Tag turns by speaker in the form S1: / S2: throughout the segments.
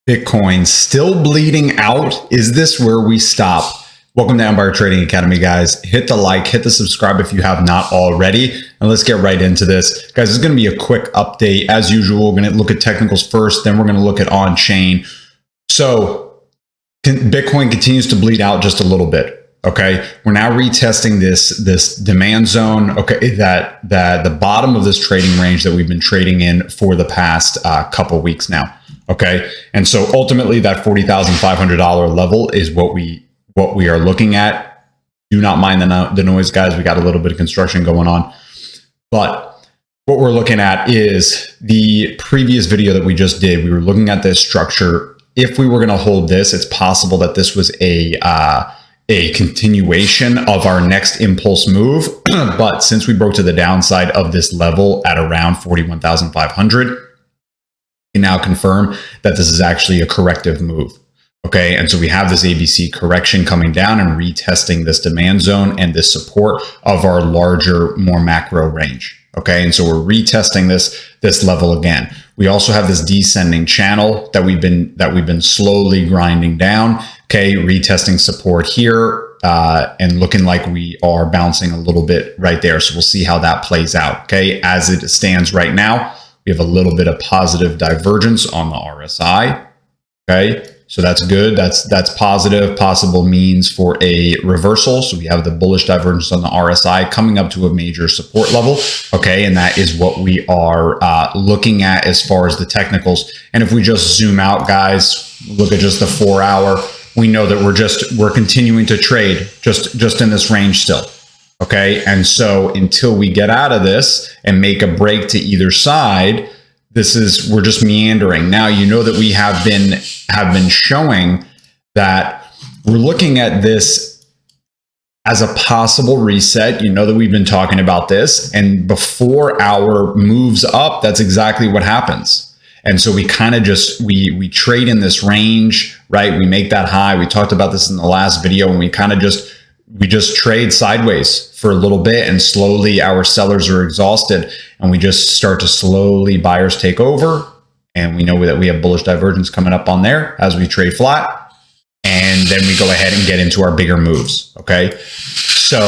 S1: Bitcoin still bleeding out? Is this where we stop? Welcome to Empire Trading Academy, guys. Hit the like, hit the subscribe if you have not already, and let's get right into this. Guys, it's going to be a quick update. As usual, we're going to look at technicals first, then we're going to look at on-chain. So Bitcoin continues to bleed out just a little bit. Okay, we're now retesting this demand zone. Okay, that the bottom of this trading range that we've been trading in for the past couple weeks now. Okay, and so ultimately that $40,500 level is what we are looking at. Do not mind the noise, guys. We got a little bit of construction going on, but what we're looking at is the previous video that we just did. We were looking at this structure. If we were going to hold this, it's possible that this was a continuation of our next impulse move. But since we broke to the downside of this level at around 41,500, we now confirm that this is actually a corrective move. Okay, and so we have this ABC correction coming down and retesting this demand zone and this support of our larger, more macro range. Okay, and so we're retesting this level again. We also have this descending channel that we've been slowly grinding down. Okay, retesting support here and looking like we are bouncing a little bit right there. So we'll see how that plays out. Okay, as it stands right now, we have a little bit of positive divergence on the RSI. Okay, so that's good. That's positive. Possible means for a reversal. So we have the bullish divergence on the RSI coming up to a major support level. Okay, and that is what we are looking at as far as the technicals. And if we just zoom out, guys, look at just the 4 hour, we know that we're continuing to trade just in this range still. Okay, and so until we get out of this and make a break to either side, we're just meandering. Now, you know that we have been showing that we're looking at this as a possible reset. You know that we've been talking about this, and before our moves up, that's exactly what happens. And so we kind of just we trade in this range, right? We make that high. We talked about this in the last video, and we kind of just trade sideways for a little bit, and slowly our sellers are exhausted, and we just start to slowly buyers take over. And we know that we have bullish divergence coming up on there as we trade flat, and then we go ahead and get into our bigger moves. Okay, so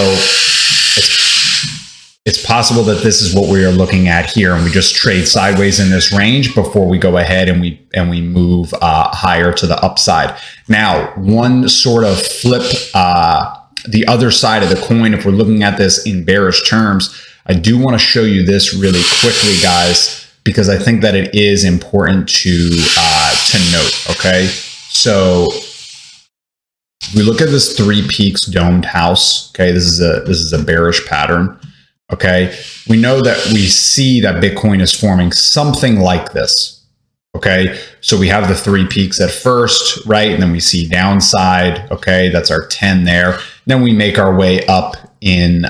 S1: it's possible that this is what we are looking at here, and we just trade sideways in this range before we go ahead and we move higher to the upside. Now, one sort of flip the other side of the coin, if we're looking at this in bearish terms, I do want to show you this really quickly, guys, because I think that it is important to note. Okay, so we look at this 3 peaks domed house. Okay, this is a bearish pattern. Okay, we know that we see that Bitcoin is forming something like this. Okay, so we have the 3 peaks at first, right? And then we see downside. Okay, that's our 10 there. Then we make our way up in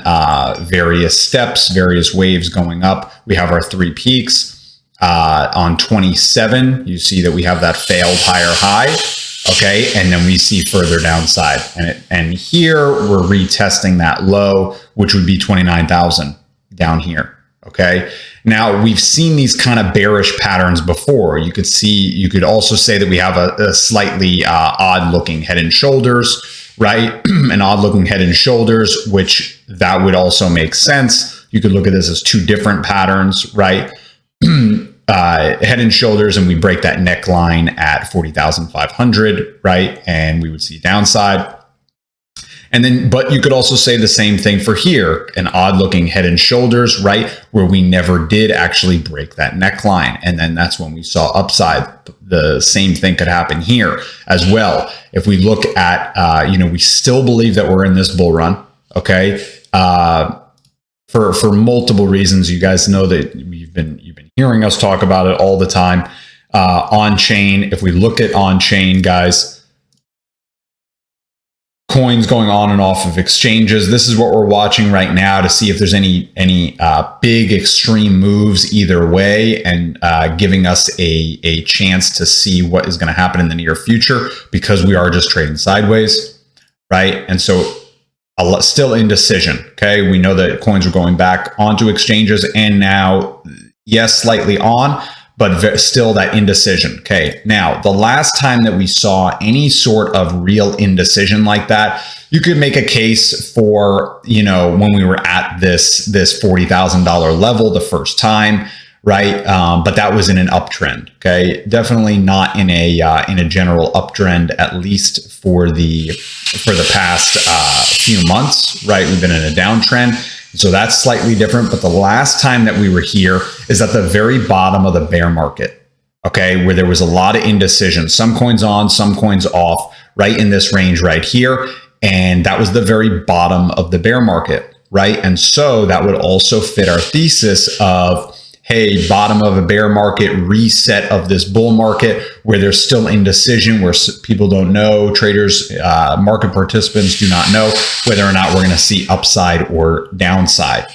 S1: various steps, various waves going up. We have our 3 peaks on 27. You see that we have that failed higher high. Okay, and then we see further downside, and here we're retesting that low, which would be 29,000 down here. Okay, now we've seen these kind of bearish patterns before. You could also say that we have a slightly odd looking head and shoulders, right? An odd looking head and shoulders, which that would also make sense. You could look at this as 2 different patterns, right? Head and shoulders, and we break that neckline at 40,500, right? And we would see downside. And then, but you could also say the same thing for here, an odd looking head and shoulders, right? Where we never did actually break that neckline. And then that's when we saw upside. The same thing could happen here as well. If we look at, we still believe that we're in this bull run. Okay. For multiple reasons. You guys know that you've been hearing us talk about it all the time. On chain, if we look at on chain, guys, coins going on and off of exchanges, this is what we're watching right now to see if there's any big extreme moves either way, and giving us a chance to see what is going to happen in the near future, because we are just trading sideways, right? And so still indecision. Okay, we know that coins are going back onto exchanges, and now, yes, slightly on, but still that indecision. Okay. Now, the last time that we saw any sort of real indecision like that, you could make a case for, you know, when we were at this $40,000 level the first time, right? But that was in an uptrend. Okay. Definitely not in a general uptrend, at least for the past few months, right? We've been in a downtrend. So that's slightly different. But the last time that we were here is at the very bottom of the bear market, okay, where there was a lot of indecision, some coins on, some coins off, right in this range right here. And that was the very bottom of the bear market, right? And so that would also fit our thesis of, hey, bottom of a bear market, reset of this bull market where there's still indecision, where people don't know, traders, market participants do not know whether or not we're going to see upside or downside.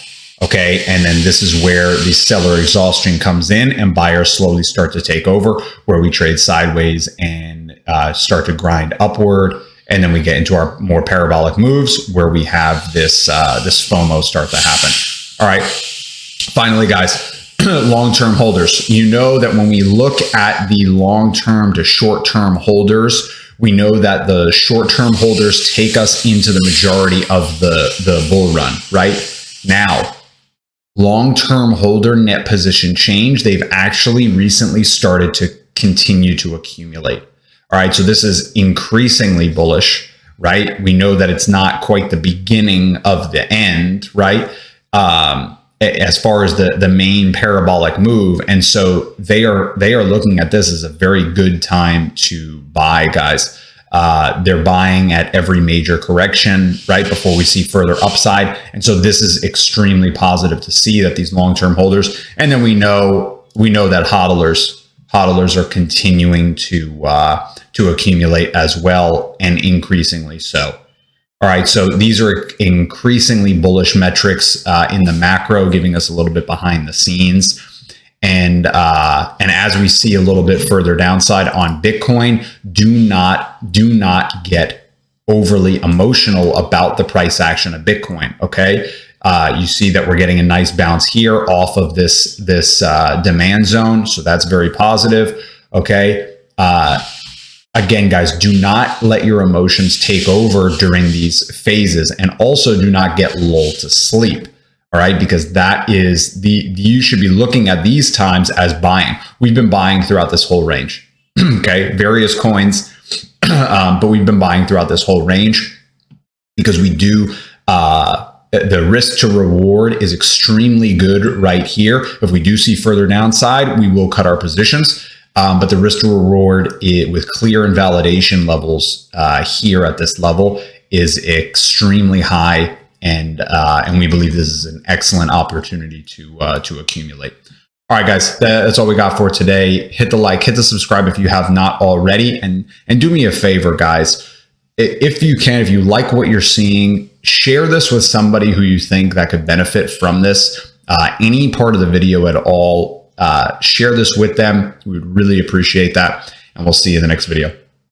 S1: Okay. And then this is where the seller exhaustion comes in and buyers slowly start to take over, where we trade sideways and start to grind upward. And then we get into our more parabolic moves where we have this FOMO start to happen. All right. Finally, guys, long-term holders. You know that when we look at the long-term to short-term holders, we know that the short-term holders take us into the majority of the bull run, right? Now, long-term holder net position change, they've actually recently started to continue to accumulate. All right, so this is increasingly bullish, right? We know that it's not quite the beginning of the end, right? As far as the main parabolic move. And so they are looking at this as a very good time to buy, guys. They're buying at every major correction right before we see further upside. And so this is extremely positive to see that these long-term holders, and then we know that hodlers are continuing to accumulate as well, and increasingly so. All right, so these are increasingly bullish metrics in the macro, giving us a little bit behind the scenes. And as we see a little bit further downside on Bitcoin, do not get overly emotional about the price action of Bitcoin. Okay, you see that we're getting a nice bounce here off of this demand zone, so that's very positive. Okay. Again, guys, do not let your emotions take over during these phases, and also do not get lulled to sleep. All right, because that is you should be looking at these times as buying. We've been buying throughout this whole range. Okay, various coins, but we've been buying throughout this whole range because we do. The risk to reward is extremely good right here. If we do see further downside, we will cut our positions. But the risk to reward with clear invalidation levels here at this level is extremely high, and we believe this is an excellent opportunity to accumulate. All right, guys, that's all we got for today. Hit the like, hit the subscribe if you have not already, and do me a favor, guys. If you can, if you like what you're seeing, share this with somebody who you think that could benefit from this. Any part of the video at all. Share this with them. We would really appreciate that. And we'll see you in the next video.